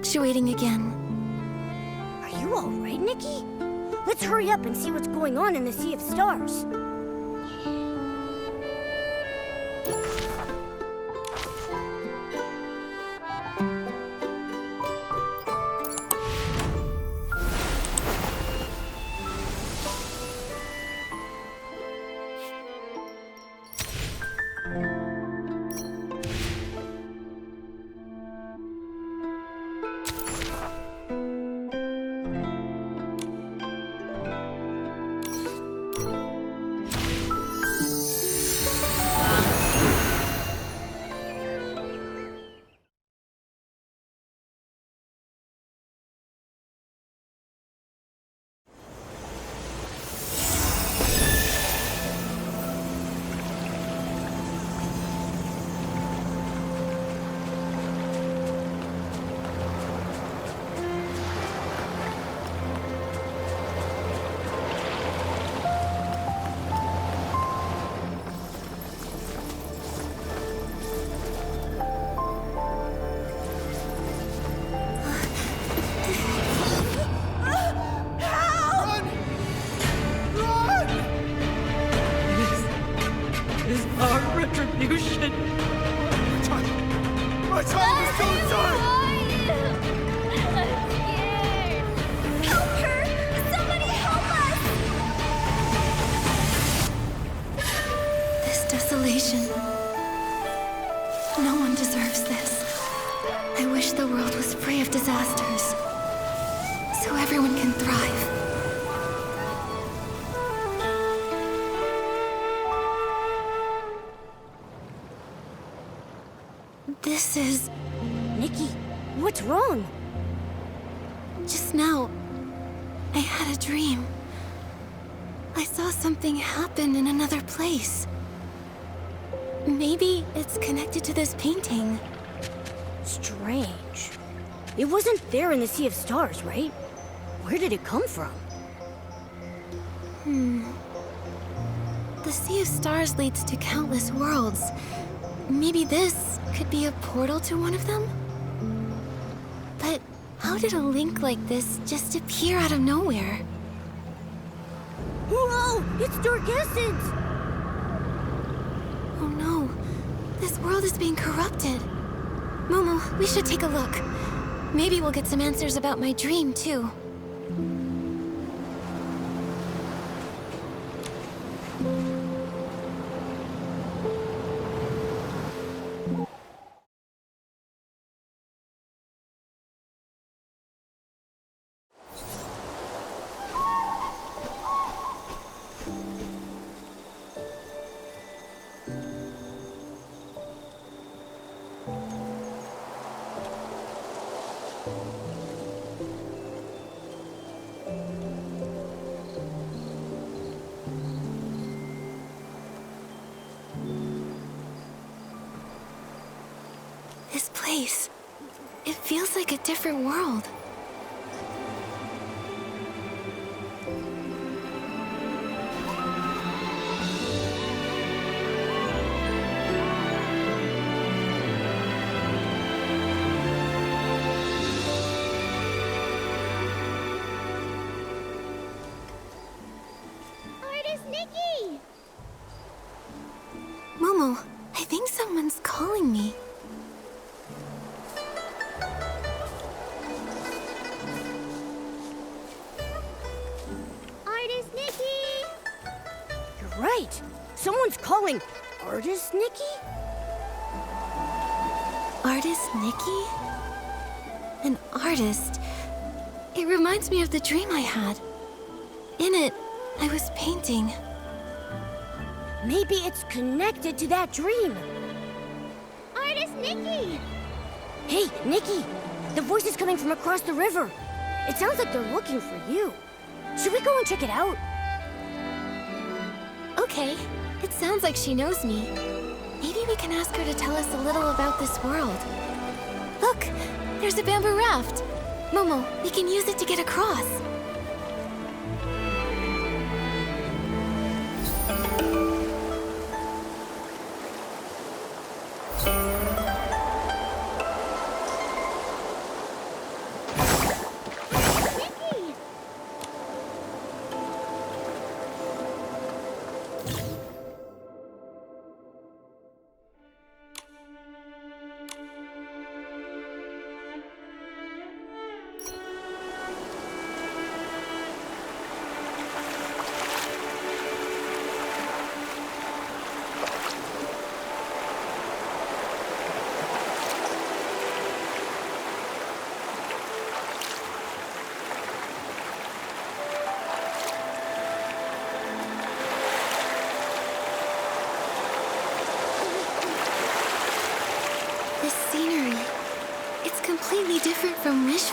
fluctuating again. Are you alright, Nikki? Let's hurry up and see what's going on in the Sea of Stars. Retribution. My child is so sorry. I'm scared. Help her! Somebody help us! This desolation. No one deserves this. I wish the world was free of disasters, so everyone can thrive. This is... Nikki, what's wrong? Just now, I had a dream. I saw something happen in another place. Maybe it's connected to this painting. Strange. It wasn't there in the Sea of Stars, right? Where did it come from? The Sea of Stars leads to countless worlds. Maybe this could be a portal to one of them? But how did a link like this just appear out of nowhere? Whoa! It's Dark Essence! Oh no, this world is being corrupted. Momo, we should take a look. Maybe we'll get some answers about my dream, too. This place, it feels like a different world. Artist Nikki! Momo, I think someone's calling me. Artist Nikki! You're right. Someone's calling Artist Nikki? Artist Nikki? An artist. It reminds me of the dream I had. In it, I was painting. Maybe it's connected to that dream. Artist Nikki! Hey, Nikki! The voice is coming from across the river. It sounds like they're looking for you. Should we go and check it out? Okay, it sounds like she knows me. Maybe we can ask her to tell us a little about this world. Look, there's a bamboo raft. Momo, we can use it to get across.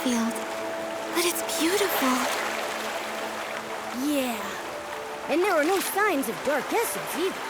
field. But it's beautiful. Yeah. And there are no signs of dark essence either.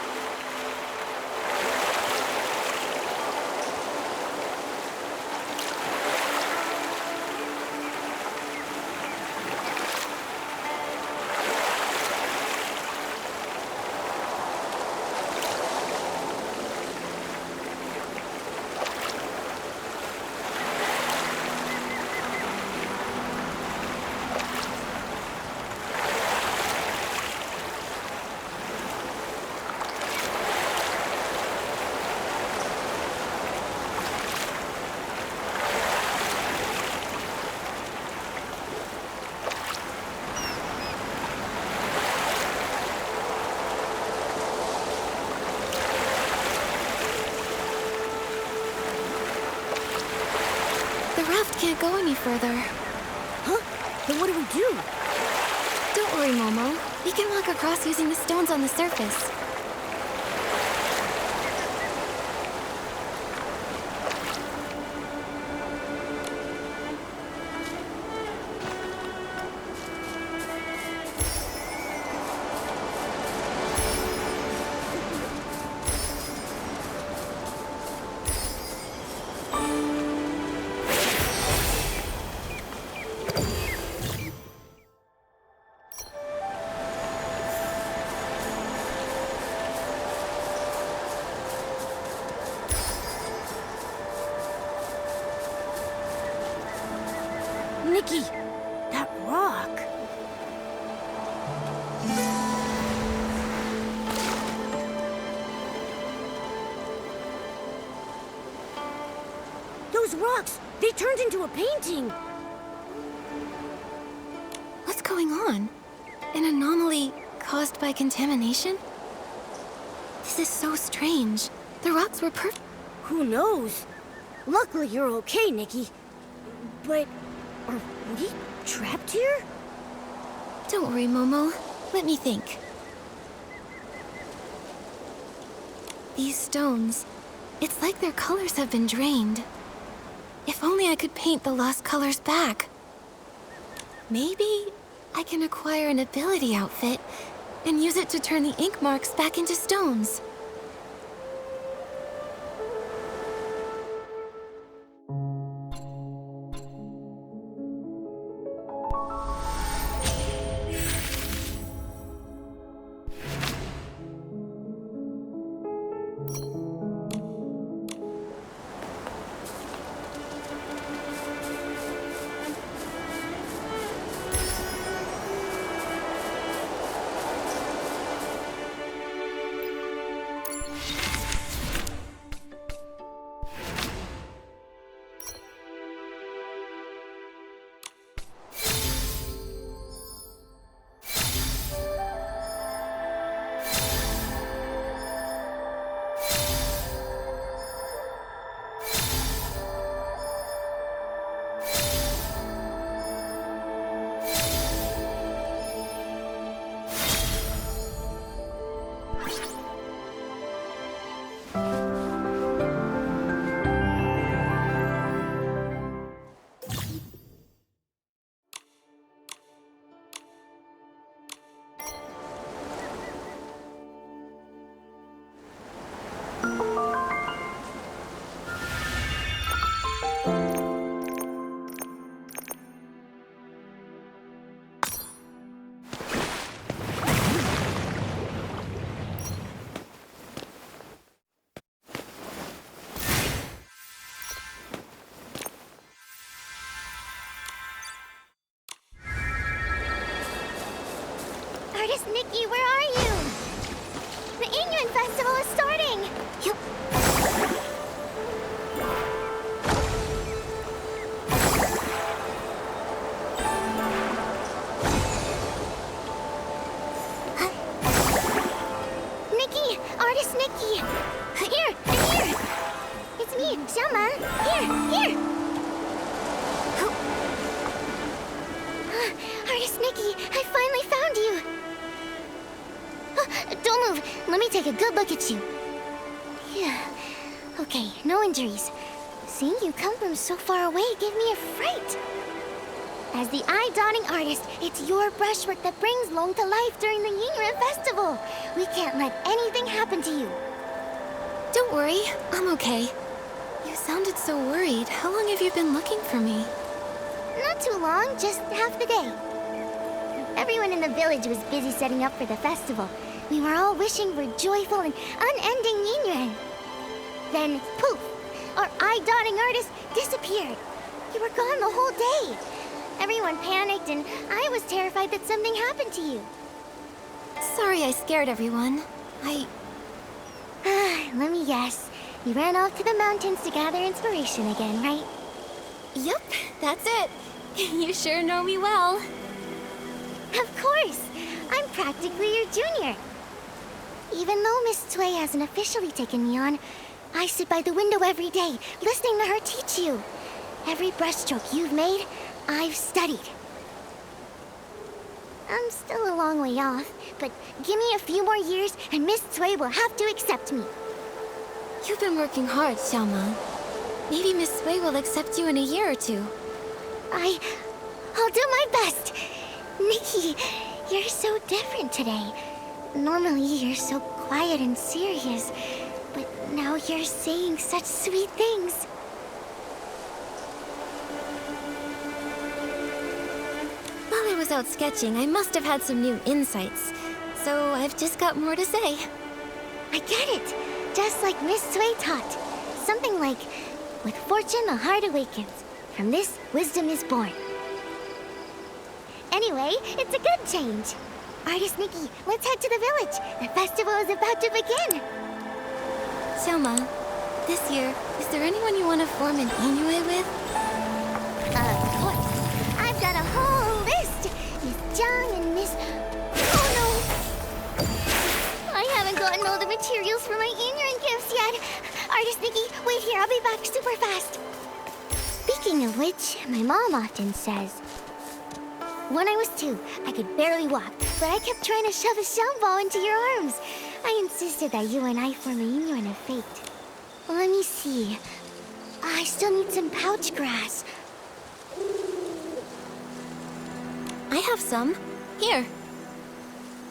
The raft can't go any further. Huh? Then what do we do? Don't worry, Momo. We can walk across using the stones on the surface. Nikki, that rock. Those rocks, they turned into a painting. What's going on? An anomaly caused by contamination? This is so strange. The rocks were perfect. Who knows? Luckily you're okay, Nikki. But are we trapped here? Don't worry, Momo. Let me think. These stones, it's like their colors have been drained. If only I could paint the lost colors back. Maybe I can acquire an ability outfit and use it to turn the ink marks back into stones. Artist Nikki, where are you? The Ingrid Festival is starting! Nikki! Artist Nikki! Here! Here! It's me, Xiaoma! Here! Artist Nikki, I finally found you! Don't move! Let me take a good look at you. Yeah. Okay, no injuries. Seeing you come from so far away gave me a fright. As the eye-dotting artist, it's your brushwork that brings Long to life during the Yingren Festival. We can't let anything happen to you. Don't worry, I'm okay. You sounded so worried. How long have you been looking for me? Not too long, just half the day. Everyone in the village was busy setting up for the festival. We were all wishing for joyful and unending Yingren. Then, poof! Our eye-dotting artist disappeared. You were gone the whole day. Everyone panicked, and I was terrified that something happened to you. Sorry I scared everyone. Let me guess. You ran off to the mountains to gather inspiration again, right? Yup, that's it. You sure know me well. Of course! I'm practically your junior. Even though Miss Cui hasn't officially taken me on, I sit by the window every day, listening to her teach you. Every brushstroke you've made, I've studied. I'm still a long way off, but give me a few more years and Miss Cui will have to accept me. You've been working hard, Xiaoma. Maybe Miss Cui will accept you in a year or two. I'll do my best. Nikki, you're so different today. Normally you're so quiet and serious, but now you're saying such sweet things. While I was out sketching, I must have had some new insights. So I've just got more to say. I get it. Just like Miss Cui taught. Something like, with fortune the heart awakens. From this, wisdom is born. Anyway, it's a good change. Artist Nikki, let's head to the village. The festival is about to begin. Xiaoma, this year, is there anyone you want to form an Inui with? Of course. I've got a whole list. Miss Jiang and Miss... Oh no! I haven't gotten all the materials for my Inran gifts yet. Artist Nikki, wait here. I'll be back super fast. Speaking of which, my mom often says... When I was 2, I could barely walk, but I kept trying to shove a sound ball into your arms. I insisted that you and I form a union of fate. Let me see. I still need some pouch grass. I have some. Here.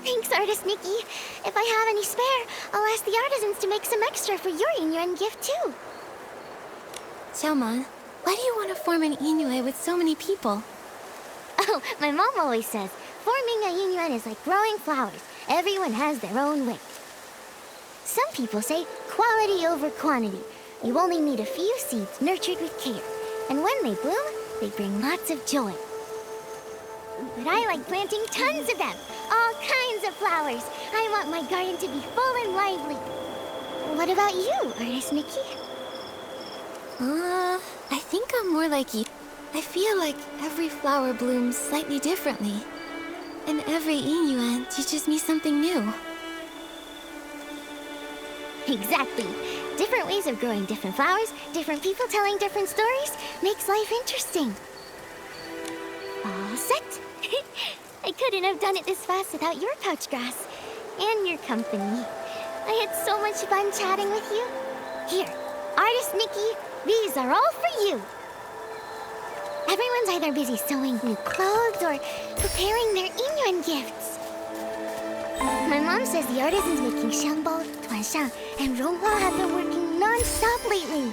Thanks, Artist Nikki. If I have any spare, I'll ask the artisans to make some extra for your Inuyuan gift, too. Xiaoma, why do you want to form an Inui with so many people? Oh, my mom always says, forming a Inuyuan is like growing flowers. Everyone has their own way. Some people say quality over quantity. You only need a few seeds nurtured with care. And when they bloom, they bring lots of joy. But I like planting tons of them. All kinds of flowers. I want my garden to be full and lively. What about you, Artist Nikki? I think I'm more like you. I feel like every flower blooms slightly differently. And every Inuyuan teaches me something new. Exactly. Different ways of growing different flowers, different people telling different stories, makes life interesting. All set? I couldn't have done it this fast without your pouch grass. And your company. I had so much fun chatting with you. Here, Artist Nikki, these are all for you. Everyone's either busy sewing new clothes or preparing their Inuyuan gifts. My mom says the artisans making Xiangbao, Tuanshan, and Ronghua have been working non-stop lately.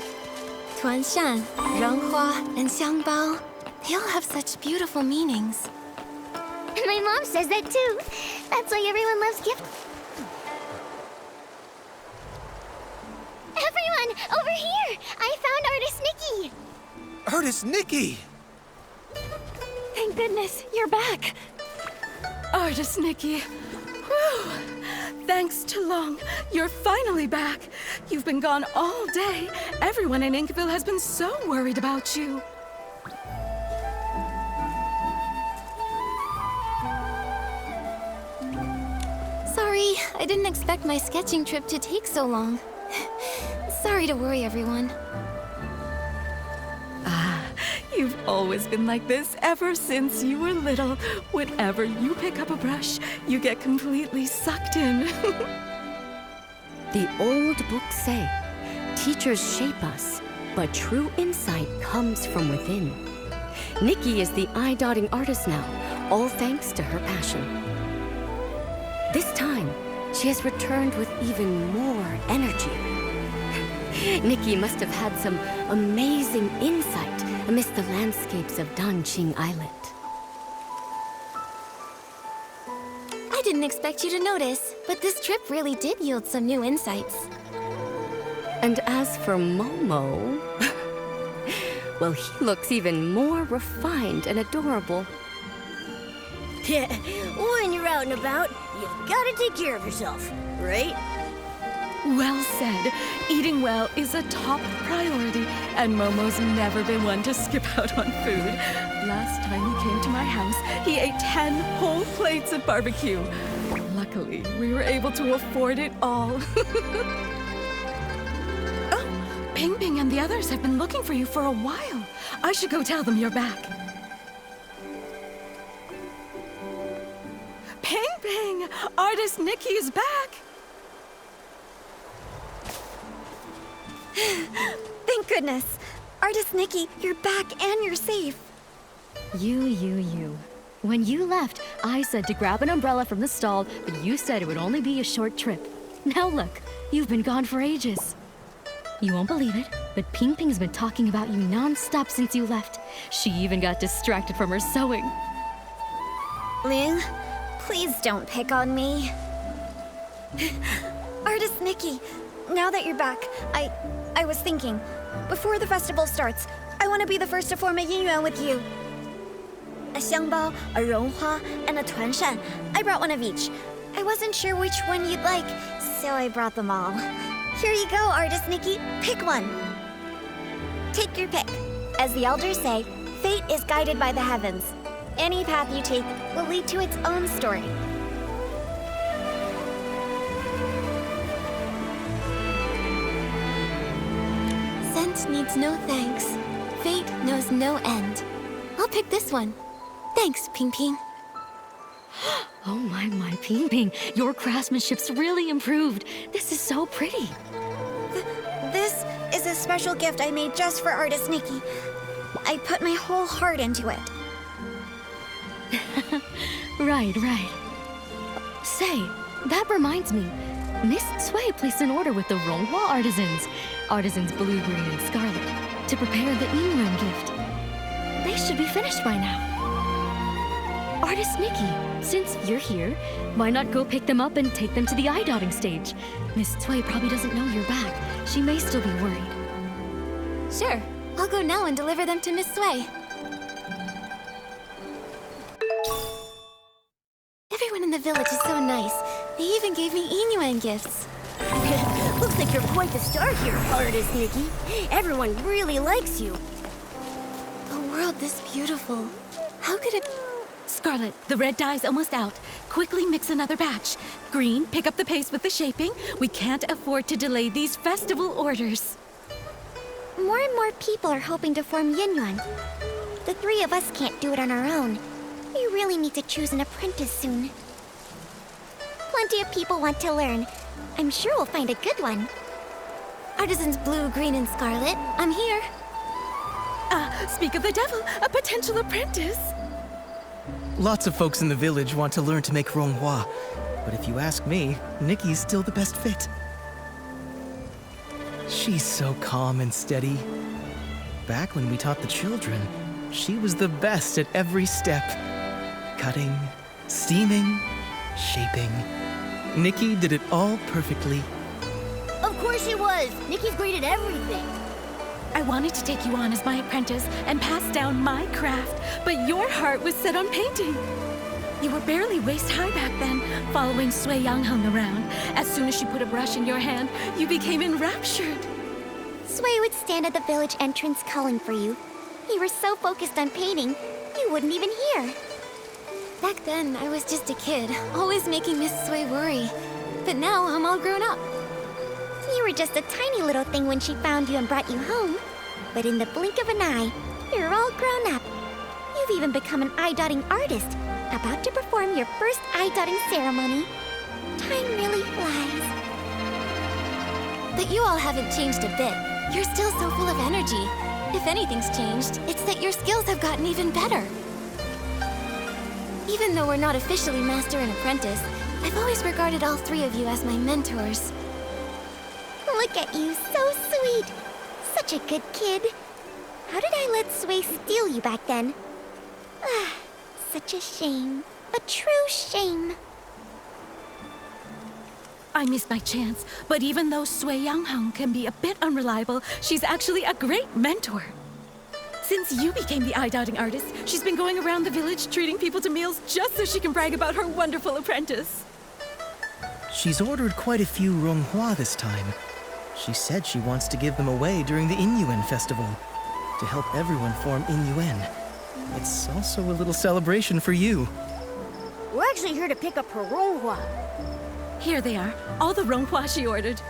Tuanshan, Ronghua, and Xiangbao, they all have such beautiful meanings. My mom says that too. That's why everyone loves gifts. Everyone, over here! I found Artist Nikki! Artist Nikki! Thank goodness, you're back. Artist Nikki. Whew. Thanks to Long, you're finally back. You've been gone all day. Everyone in Inkville has been so worried about you. Sorry, I didn't expect my sketching trip to take so long. Sorry to worry everyone. You've always been like this ever since you were little. Whenever you pick up a brush, you get completely sucked in. The old books say, teachers shape us, but true insight comes from within. Nikki is the eye-dotting artist now, all thanks to her passion. This time, she has returned with even more energy. Nikki must have had some amazing insight amidst the landscapes of Danqing Island. I didn't expect you to notice, but this trip really did yield some new insights. And as for Momo, well, he looks even more refined and adorable. Yeah, when you're out and about, you've got to take care of yourself, right? Well said. Eating well is a top priority, and Momo's never been one to skip out on food. Last time he came to my house, he ate 10 whole plates of barbecue. Luckily, we were able to afford it all. Oh, Ping Ping and the others have been looking for you for a while. I should go tell them you're back. Ping Ping! Artist Nikki is back! Thank goodness. Artist Nikki, you're back and you're safe. You. When you left, I said to grab an umbrella from the stall, but you said it would only be a short trip. Now look, you've been gone for ages. You won't believe it, but Ping Ping's been talking about you non-stop since you left. She even got distracted from her sewing. Ling, please don't pick on me. Artist Nikki, now that you're back, I was thinking, before the festival starts, I want to be the first to form a yin with you. A xiangbao, a ronghua, and a tuanshan. I brought one of each. I wasn't sure which one you'd like, so I brought them all. Here you go, Artist Nikki. Pick one. Take your pick. As the elders say, fate is guided by the heavens. Any path you take will lead to its own story. Scent needs no thanks. Fate knows no end. I'll pick this one. Thanks, Ping Ping. Oh my, Ping Ping, your craftsmanship's really improved. This is so pretty. This is a special gift I made just for Artist Nikki. I put my whole heart into it. Right. Say, that reminds me. Miss Sui placed an order with the Ronghua artisans blue, green, and scarlet, to prepare the Yingyuan gift. They should be finished by now. Artist Nikki, since you're here, why not go pick them up and take them to the eye-dotting stage? Miss Sui probably doesn't know you're back. She may still be worried. Sure, I'll go now and deliver them to Miss Sui. Everyone in the village is so nice. They even gave me Yingyuan gifts. Looks like you're quite the star here, Artist Nikki. Everyone really likes you. A world this beautiful. How could it... Scarlet, the red dye's almost out. Quickly mix another batch. Green, pick up the pace with the shaping. We can't afford to delay these festival orders. More and more people are hoping to form Yingyuan. The three of us can't do it on our own. We really need to choose an apprentice soon. Plenty of people want to learn. I'm sure we'll find a good one. Artisans blue, green, and scarlet, I'm here. Speak of the devil, a potential apprentice. Lots of folks in the village want to learn to make ronghua, but if you ask me, Nikki's still the best fit. She's so calm and steady. Back when we taught the children, she was the best at every step. Cutting, steaming, shaping. Nikki did it all perfectly. Of course she was. Nikki's great at everything. I wanted to take you on as my apprentice and pass down my craft, but your heart was set on painting. You were barely waist-high back then, following Sui Yang hung around. As soon as she put a brush in your hand, you became enraptured. Sui would stand at the village entrance calling for you. You were so focused on painting, you wouldn't even hear. Back then, I was just a kid, always making Miss Sui worry. But now, I'm all grown up. You were just a tiny little thing when she found you and brought you home. But in the blink of an eye, you're all grown up. You've even become an eye-dotting artist, about to perform your first eye-dotting ceremony. Time really flies. But you all haven't changed a bit. You're still so full of energy. If anything's changed, it's that your skills have gotten even better. Even though we're not officially master and apprentice, I've always regarded all three of you as my mentors. Look at you, so sweet. Such a good kid. How did I let Sway steal you back then? Ah, such a shame. A true shame. I missed my chance, but even though Sui Yangheng can be a bit unreliable, she's actually a great mentor. Since you became the eye-dotting artist, she's been going around the village treating people to meals just so she can brag about her wonderful apprentice. She's ordered quite a few ronghua this time. She said she wants to give them away during the Inyuan festival to help everyone form Inyuan. It's also a little celebration for you. We're actually here to pick up her ronghua. Here they are, all the ronghua she ordered.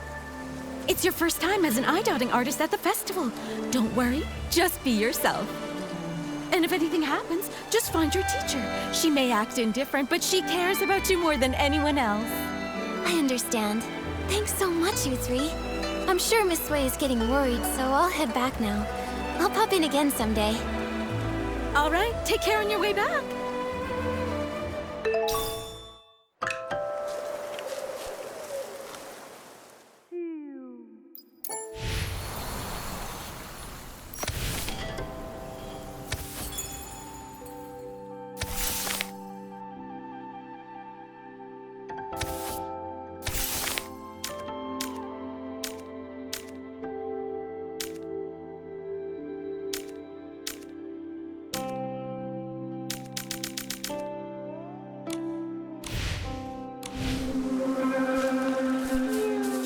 It's your first time as an eye-dotting artist at the festival. Don't worry, just be yourself. And if anything happens, just find your teacher. She may act indifferent, but she cares about you more than anyone else. I understand. Thanks so much, you three. I'm sure Miss Sui is getting worried, so I'll head back now. I'll pop in again someday. All right, take care on your way back.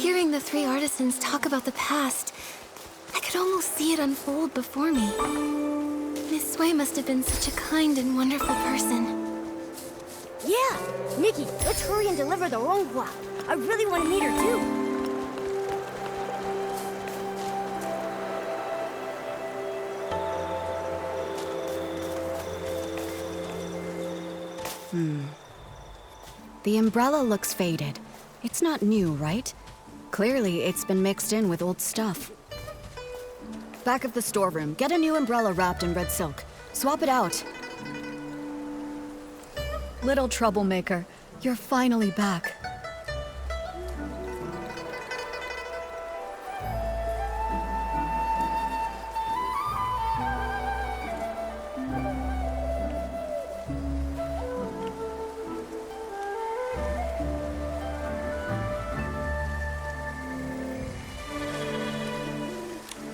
Hearing the three artisans talk about the past, I could almost see it unfold before me. Miss Sui must have been such a kind and wonderful person. Yeah! Nikki, let's hurry and deliver the ronghua. I really want to meet her too. The umbrella looks faded. It's not new, right? Clearly, it's been mixed in with old stuff. Back of the storeroom, get a new umbrella wrapped in red silk. Swap it out. Little troublemaker, you're finally back.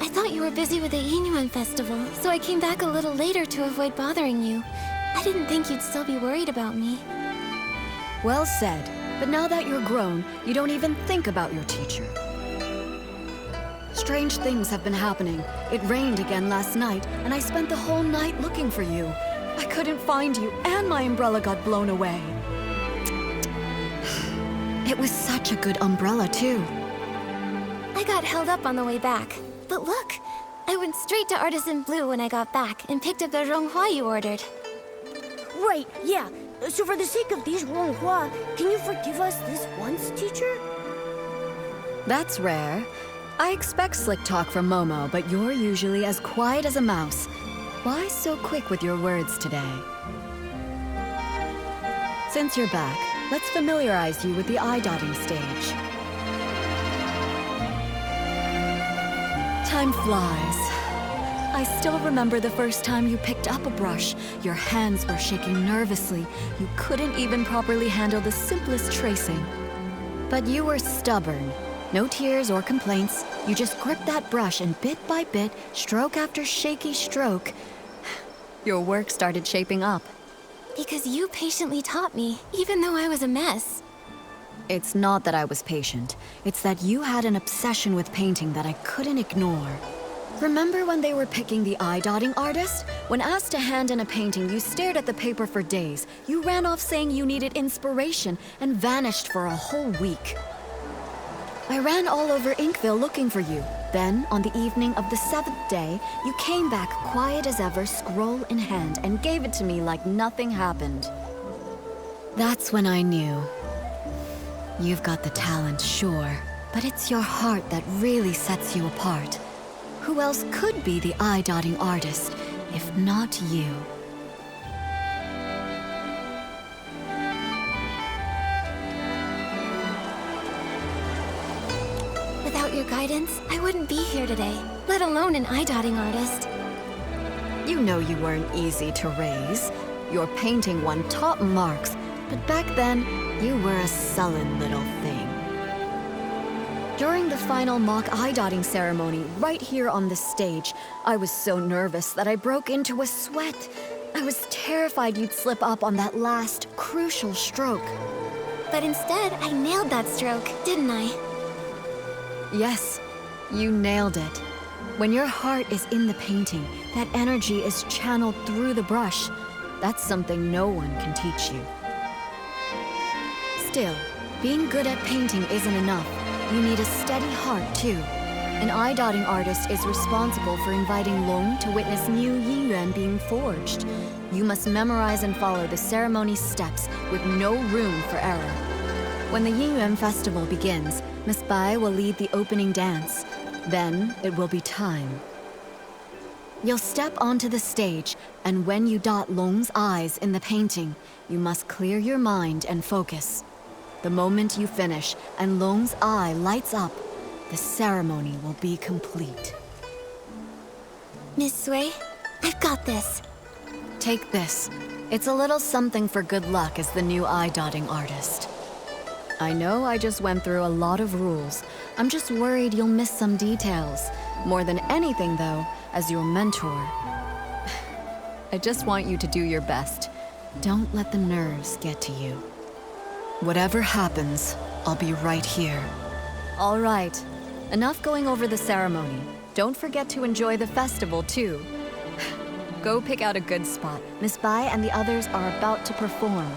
I thought you were busy with the Inyuan festival, so I came back a little later to avoid bothering you. I didn't think you'd still be worried about me. Well said. But now that you're grown, you don't even think about your teacher. Strange things have been happening. It rained again last night, and I spent the whole night looking for you. I couldn't find you, and my umbrella got blown away. It was such a good umbrella, too. I got held up on the way back. But look, I went straight to Artisan Blue when I got back and picked up the ronghua you ordered. Right, yeah. So for the sake of these ronghua, can you forgive us this once, teacher? That's rare. I expect slick talk from Momo, but you're usually as quiet as a mouse. Why so quick with your words today? Since you're back, let's familiarize you with the eye-dotting stage. Time flies. I still remember the first time you picked up a brush. Your hands were shaking nervously. You couldn't even properly handle the simplest tracing. But you were stubborn. No tears or complaints. You just gripped that brush and bit by bit, stroke after shaky stroke, your work started shaping up. Because you patiently taught me, even though I was a mess. It's not that I was patient. It's that you had an obsession with painting that I couldn't ignore. Remember when they were picking the eye-dotting artist? When asked to hand in a painting, you stared at the paper for days. You ran off saying you needed inspiration and vanished for a whole week. I ran all over Inkville looking for you. Then, on the evening of the 7th day, you came back quiet as ever, scroll in hand, and gave it to me like nothing happened. That's when I knew. You've got the talent, sure, but it's your heart that really sets you apart. Who else could be the eye-dotting artist, if not you? Without your guidance, I wouldn't be here today, let alone an eye-dotting artist. You know you weren't easy to raise. Your painting won top marks, but back then, you were a sullen little thing. During the final mock eye-dotting ceremony, right here on the stage, I was so nervous that I broke into a sweat. I was terrified you'd slip up on that last, crucial stroke. But instead, I nailed that stroke, didn't I? Yes, you nailed it. When your heart is in the painting, that energy is channeled through the brush. That's something no one can teach you. Still, being good at painting isn't enough. You need a steady heart, too. An eye-dotting artist is responsible for inviting Long to witness new Yiyuan being forged. You must memorize and follow the ceremony's steps with no room for error. When the Yiyuan festival begins, Miss Bai will lead the opening dance. Then it will be time. You'll step onto the stage, and when you dot Long's eyes in the painting, you must clear your mind and focus. The moment you finish and Long's eye lights up, the ceremony will be complete. Miss Sui, I've got this. Take this. It's a little something for good luck as the new eye-dotting artist. I know I just went through a lot of rules. I'm just worried you'll miss some details. More than anything, though, as your mentor, I just want you to do your best. Don't let the nerves get to you. Whatever happens, I'll be right here. All right. Enough going over the ceremony. Don't forget to enjoy the festival, too. Go pick out a good spot. Miss Bai and the others are about to perform.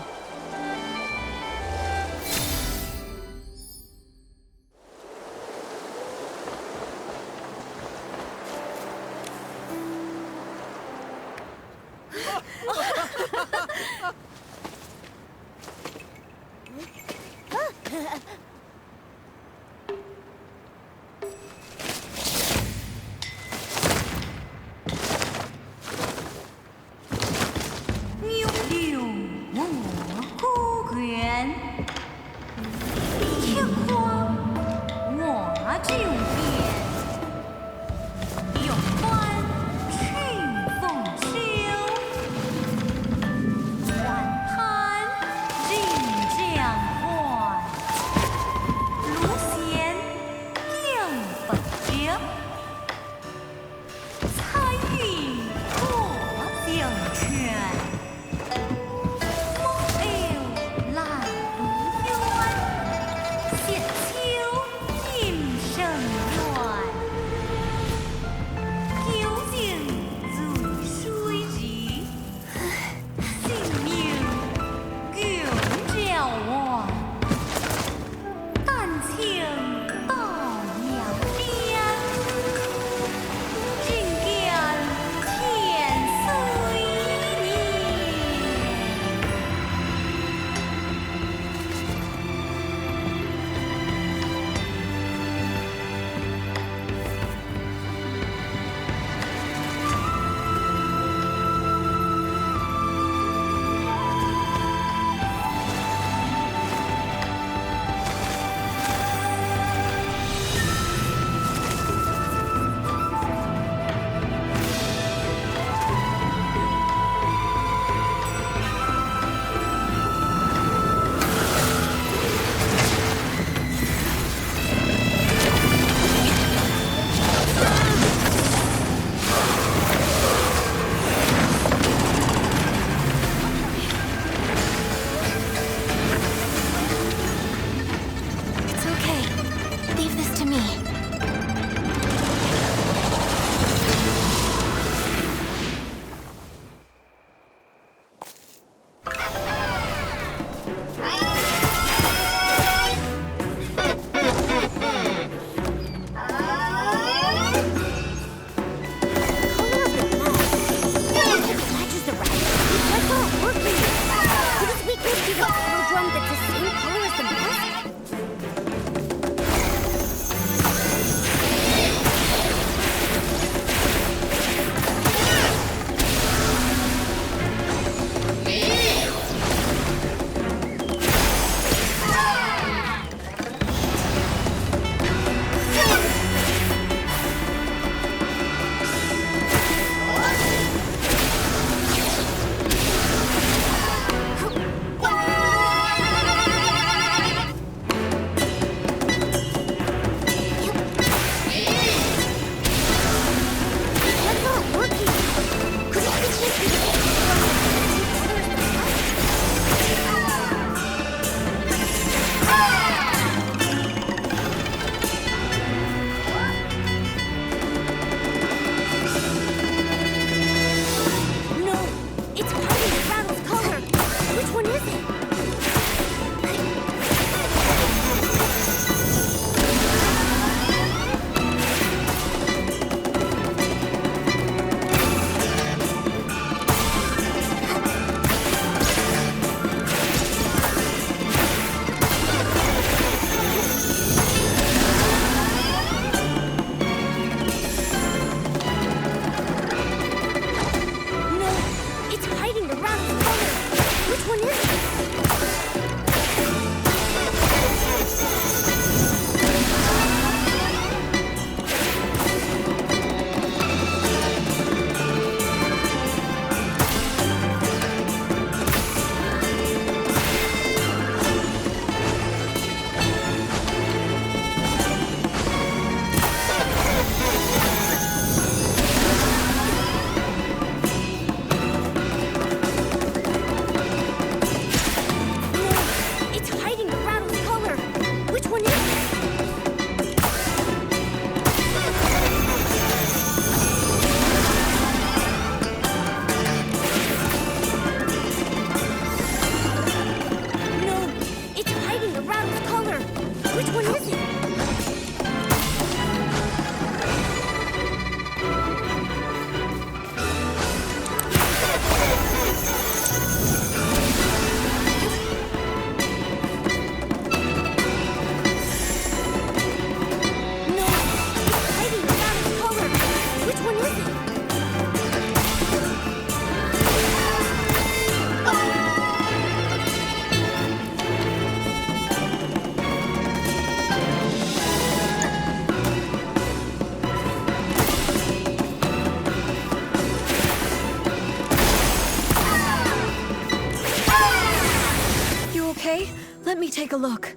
okay? Let me take a look.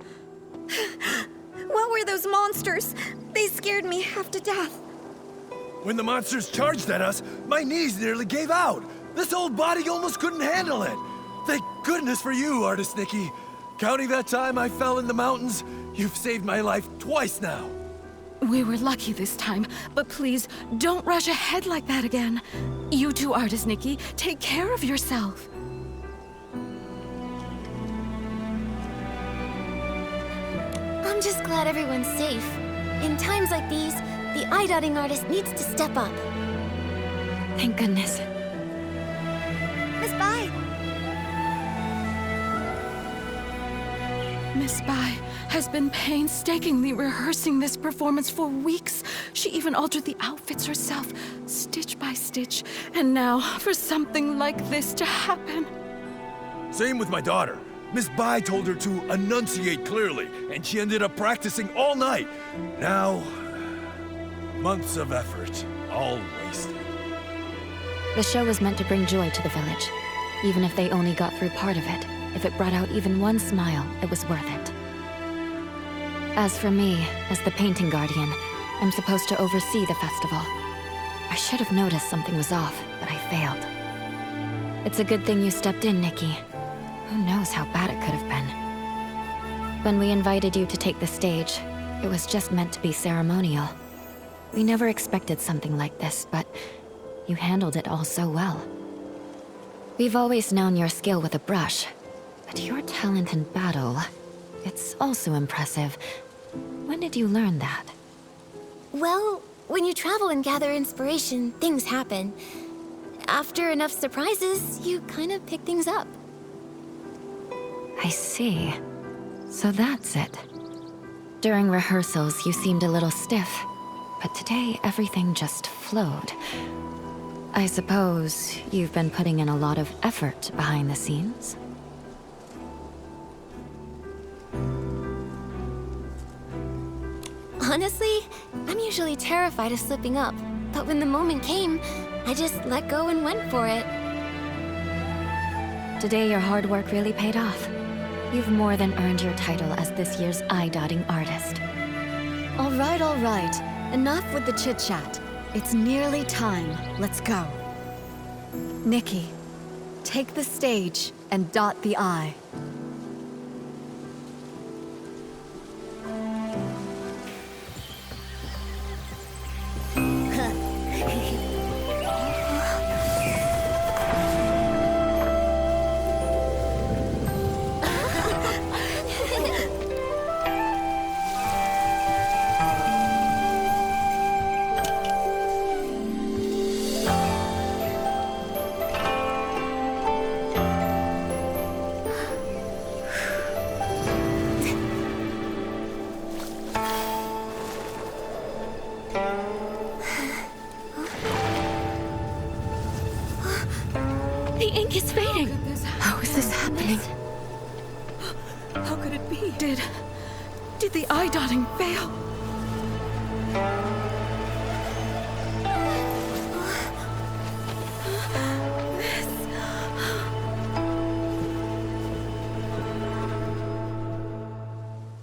What were those monsters? They scared me half to death. When the monsters charged at us, my knees nearly gave out. This old body almost couldn't handle it. Thank goodness for you, Artist Nikki. Counting that time I fell in the mountains, you've saved my life twice now. We were lucky this time, but please don't rush ahead like that again. You too, Artist Nikki. Take care of yourself. I'm just glad everyone's safe. In times like these, the eye-dotting artist needs to step up. Thank goodness. Miss Bai! Miss Bai has been painstakingly rehearsing this performance for weeks. She even altered the outfits herself, stitch by stitch. And now, for something like this to happen. Same with my daughter. Miss Bai told her to enunciate clearly, and she ended up practicing all night. Now, months of effort, all wasted. The show was meant to bring joy to the village. Even if they only got through part of it, if it brought out even one smile, it was worth it. As for me, as the painting guardian, I'm supposed to oversee the festival. I should have noticed something was off, but I failed. It's a good thing you stepped in, Nikki. Who knows how bad it could have been. When we invited you to take the stage, it was just meant to be ceremonial. We never expected something like this, but you handled it all so well. We've always known your skill with a brush, but your talent in battle, it's also impressive. When did you learn that? Well, when you travel and gather inspiration, things happen. After enough surprises, you kind of pick things up. I see. So that's it. During rehearsals, you seemed a little stiff, but today everything just flowed. I suppose you've been putting in a lot of effort behind the scenes? Honestly, I'm usually terrified of slipping up, but when the moment came, I just let go and went for it. Today your hard work really paid off. You've more than earned your title as this year's eye-dotting artist. All right. Enough with the chit-chat. It's nearly time. Let's go. Nikki, take the stage and dot the eye. The ink is fading! How is this happening? How could it be? Did the eye-dotting fail?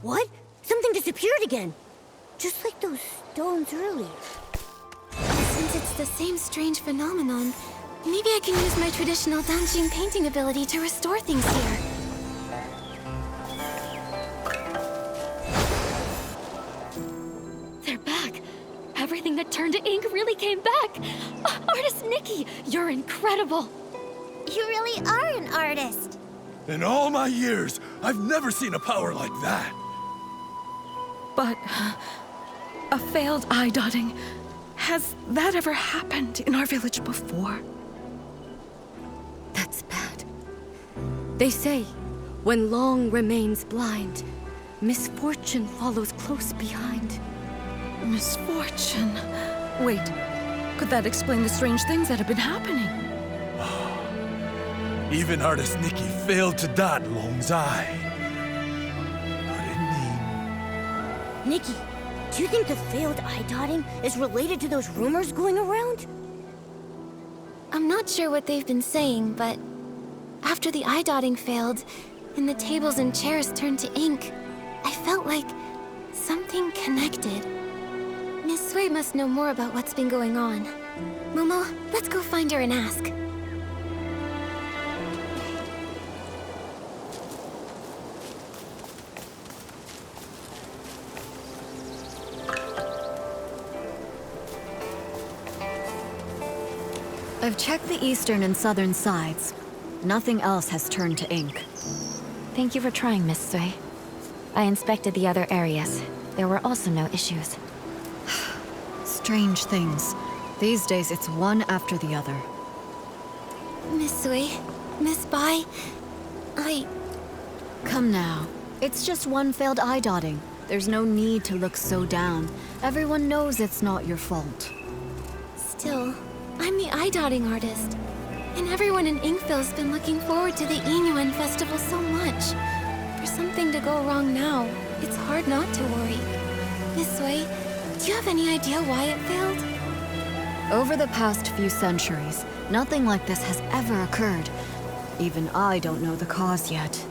What? Something disappeared again. Just like those stones earlier. Since it's the same strange phenomenon, maybe I can use my traditional Danjing painting ability to restore things here. They're back! Everything that turned to ink really came back! Artist Nikki, you're incredible! You really are an artist. In all my years, I've never seen a power like that. But a failed eye-dotting. Has that ever happened in our village before? That's bad. They say, when long remains blind, misfortune follows close behind. Misfortune. Wait, could that explain the strange things that have been happening? Even Artist Nikki failed to dot Long's eye. Could it mean... Nikki, do you think the failed eye-dotting is related to those rumors going around? I'm not sure what they've been saying, but after the eye-dotting failed, and the tables and chairs turned to ink, I felt like something connected. Miss Sui must know more about what's been going on. Momo, let's go find her and ask. I've checked the eastern and southern sides. Nothing else has turned to ink. Thank you for trying, Miss Sui. I inspected the other areas. There were also no issues. Strange things. These days, it's one after the other. Miss Sui, Miss Bai, Come now. It's just one failed eye dotting. There's no need to look so down. Everyone knows it's not your fault. Still, I'm the eye-dotting artist. And everyone in Inkville's been looking forward to the Inyuan festival so much. For something to go wrong now, it's hard not to worry. Miss Sui, do you have any idea why it failed? Over the past few centuries, nothing like this has ever occurred. Even I don't know the cause yet.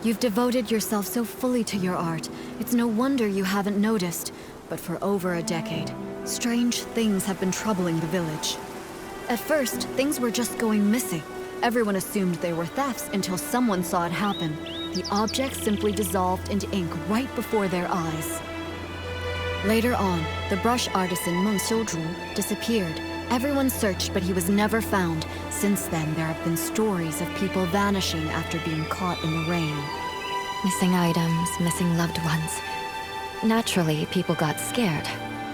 You've devoted yourself so fully to your art. It's no wonder you haven't noticed. But for over a decade, strange things have been troubling the village. At first, things were just going missing. Everyone assumed they were thefts until someone saw it happen. The objects simply dissolved into ink right before their eyes. Later on, the brush artisan Meng Xiuzhu disappeared. Everyone searched, but he was never found. Since then, there have been stories of people vanishing after being caught in the rain. Missing items, missing loved ones. Naturally, people got scared,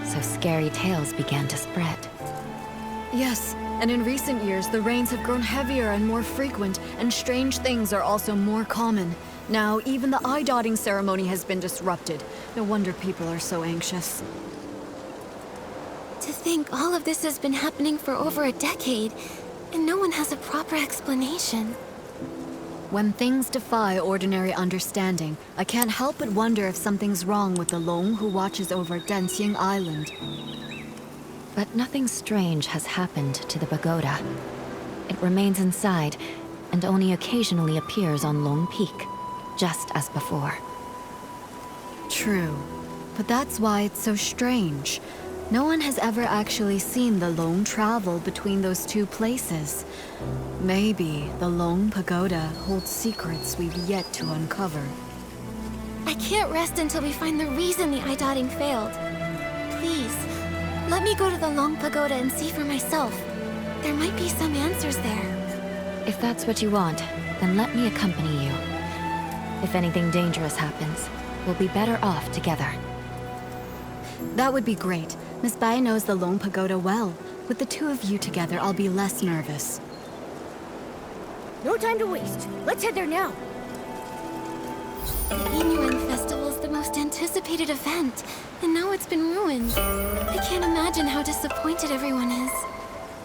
so scary tales began to spread. Yes, and in recent years, the rains have grown heavier and more frequent, and strange things are also more common. Now, even the eye-dotting ceremony has been disrupted. No wonder people are so anxious. To think all of this has been happening for over a decade, and no one has a proper explanation. When things defy ordinary understanding, I can't help but wonder if something's wrong with the Long who watches over Danxing Island. But nothing strange has happened to the pagoda. It remains inside, and only occasionally appears on Long Peak, just as before. True, but that's why it's so strange. No one has ever actually seen the Long travel between those two places. Maybe the Long Pagoda holds secrets we've yet to uncover. I can't rest until we find the reason the eye-dotting failed. Please, let me go to the Long Pagoda and see for myself. There might be some answers there. If that's what you want, then let me accompany you. If anything dangerous happens, we'll be better off together. That would be great. Miss Bai knows the Long Pagoda well. With the two of you together, I'll be less nervous. No time to waste. Let's head there now. The Inyuan Festival's the most anticipated event, and now it's been ruined. I can't imagine how disappointed everyone is.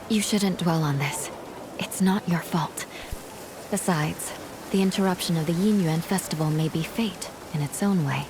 You shouldn't dwell on this. It's not your fault. Besides, the interruption of the Yinyuan festival may be fate in its own way.